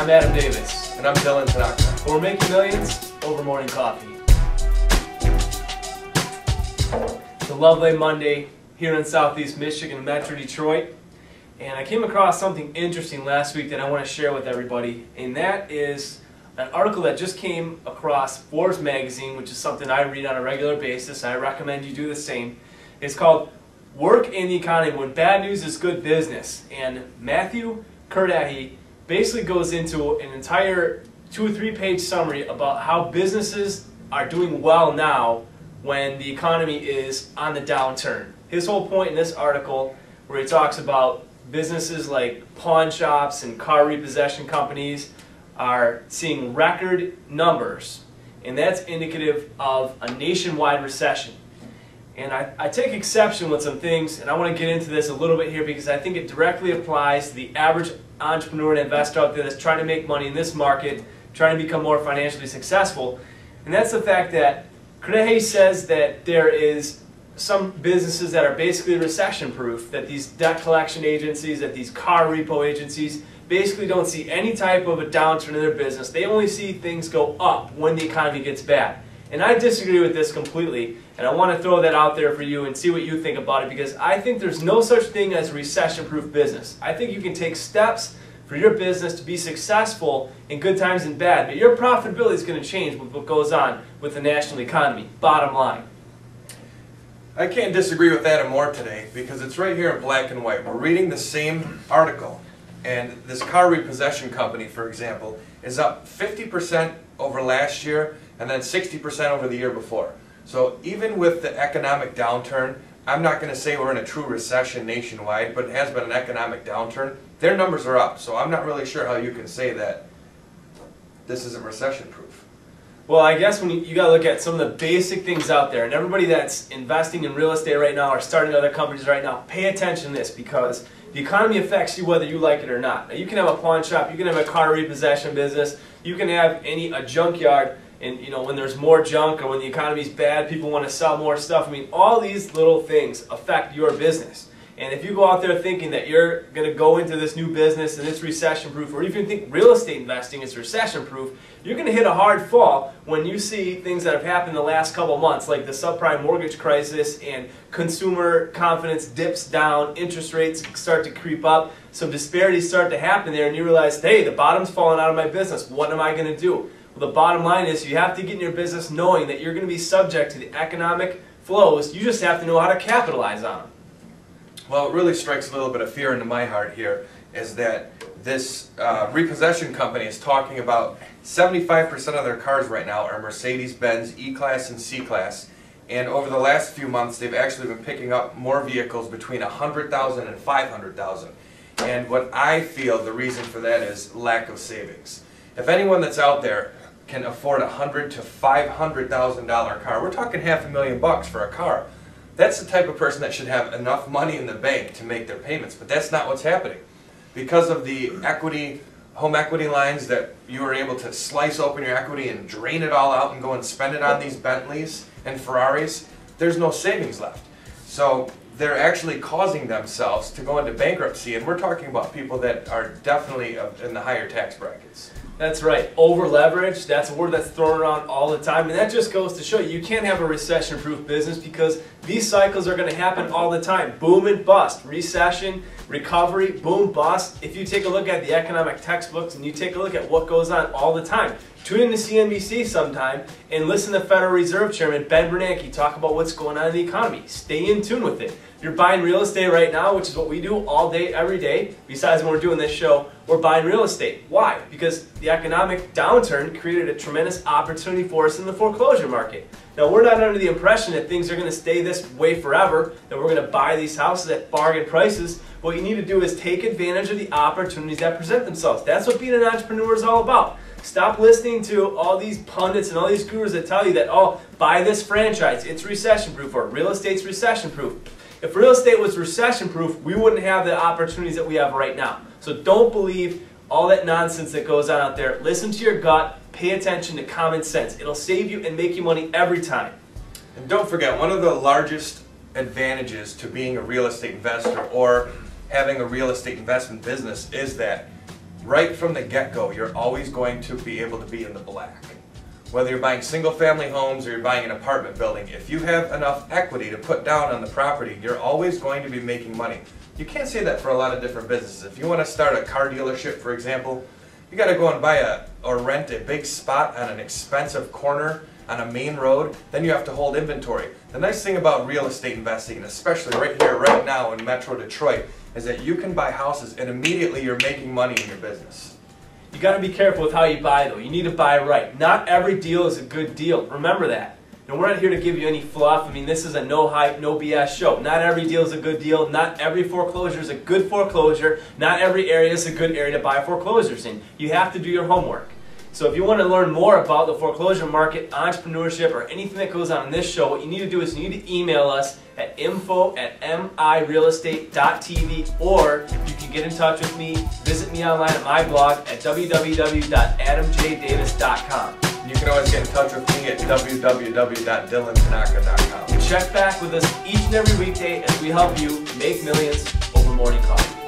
I'm Adam Davis. And I'm Dylan Tanaka. We're making millions over morning coffee. It's a lovely Monday here in Southeast Michigan, Metro Detroit. And I came across something interesting last week that I want to share with everybody. And that is an article that just came across Forbes magazine, which is something I read on a regular basis. I recommend you do the same. It's called Work in the Economy When Bad News is Good Business. And Matthew Curdahy basically goes into an entire 2 or 3 page summary about how businesses are doing well now when the economy is on the downturn. His whole point in this article, where he talks about businesses like pawn shops and car repossession companies are seeing record numbers, and that's indicative of a nationwide recession. And I take exception with some things, and I want to get into this a little bit here because I think it directly applies to the average entrepreneur and investor out there that's trying to make money in this market, trying to become more financially successful. And that's the fact that Curdahy says that there is some businesses that are basically recession-proof, that these debt collection agencies, that these car repo agencies basically don't see any type of a downturn in their business. They only see things go up when the economy gets bad. And I disagree with this completely, and I want to throw that out there for you and see what you think about it, because I think there's no such thing as a recession-proof business. I think you can take steps for your business to be successful in good times and bad, but your profitability is going to change with what goes on with the national economy, bottom line. I can't disagree with Adam more today because it's right here in black and white. We're reading the same article, and this car repossession company, for example, is up 50% over last year and then 60% over the year before. So even with the economic downturn, I'm not going to say we're in a true recession nationwide, but it has been an economic downturn. Their numbers are up, so I'm not really sure how you can say that this isn't recession-proof. Well, I guess when you got to look at some of the basic things out there, and everybody that's investing in real estate right now or starting other companies right now, pay attention to this, because the economy affects you whether you like it or not. Now, you can have a pawn shop, you can have a car repossession business, you can have a junkyard, and when there's more junk or when the economy's bad, people want to sell more stuff. I mean, all these little things affect your business. And if you go out there thinking that you're going to go into this new business and it's recession-proof, or even think real estate investing is recession-proof, you're going to hit a hard fall when you see things that have happened in the last couple months, like the subprime mortgage crisis and consumer confidence dips down, interest rates start to creep up, some disparities start to happen there, and you realize, hey, the bottom's falling out of my business. What am I going to do? Well, the bottom line is you have to get in your business knowing that you're going to be subject to the economic flows. You just have to know how to capitalize on them. Well, it really strikes a little bit of fear into my heart here is that this repossession company is talking about 75% of their cars right now are Mercedes-Benz E-Class and C-Class, and over the last few months they've actually been picking up more vehicles between 100,000 and 500,000. And what I feel the reason for that is lack of savings. If anyone that's out there can afford a $100,000 to $500,000 car, we're talking $500,000 for a car. That's the type of person that should have enough money in the bank to make their payments, but that's not what's happening. Because of the home equity lines that you were able to slice open your equity and drain it all out and go and spend it on these Bentleys and Ferraris, there's no savings left. So they're actually causing themselves to go into bankruptcy, and we're talking about people that are definitely in the higher tax brackets. That's right. Over leverage, that's a word that's thrown around all the time, and that just goes to show you can't have a recession-proof business because these cycles are going to happen all the time. Boom and bust. Recession, recovery, boom, bust. If you take a look at the economic textbooks and you take a look at what goes on all the time, tune in to CNBC sometime and listen to Federal Reserve Chairman Ben Bernanke talk about what's going on in the economy. Stay in tune with it. You're buying real estate right now, which is what we do all day, every day. Besides when we're doing this show, we're buying real estate. Why? Because the economic downturn created a tremendous opportunity for us in the foreclosure market. Now, we're not under the impression that things are going to stay this way forever, that we're going to buy these houses at bargain prices. What you need to do is take advantage of the opportunities that present themselves. That's what being an entrepreneur is all about. Stop listening to all these pundits and all these gurus that tell you that, oh, buy this franchise, it's recession-proof, or real estate's recession-proof. If real estate was recession-proof, we wouldn't have the opportunities that we have right now. So don't believe all that nonsense that goes on out there. Listen to your gut. Pay attention to common sense. It'll save you and make you money every time. And don't forget, one of the largest advantages to being a real estate investor or having a real estate investment business is that right from the get-go, you're always going to be able to be in the black. Whether you're buying single-family homes or you're buying an apartment building, if you have enough equity to put down on the property, you're always going to be making money. You can't say that for a lot of different businesses. If you want to start a car dealership, for example, you got to go and buy or rent a big spot on an expensive corner on a main road, then you have to hold inventory. The nice thing about real estate investing, and especially right here, right now in Metro Detroit, is that you can buy houses and immediately you're making money in your business. You got to be careful with how you buy though. You need to buy right. Not every deal is a good deal. Remember that. And we're not here to give you any fluff. I mean, this is a no hype, no BS show. Not every deal is a good deal. Not every foreclosure is a good foreclosure. Not every area is a good area to buy foreclosures in. You have to do your homework. So if you want to learn more about the foreclosure market, entrepreneurship, or anything that goes on in this show, what you need to do is you need to email us at info@mirealestate.tv, or you can get in touch with me, visit me online at my blog at www.adamjdavis.com. You can always get in touch with me at www.dylantanaka.com. Check back with us each and every weekday as we help you make millions over morning coffee.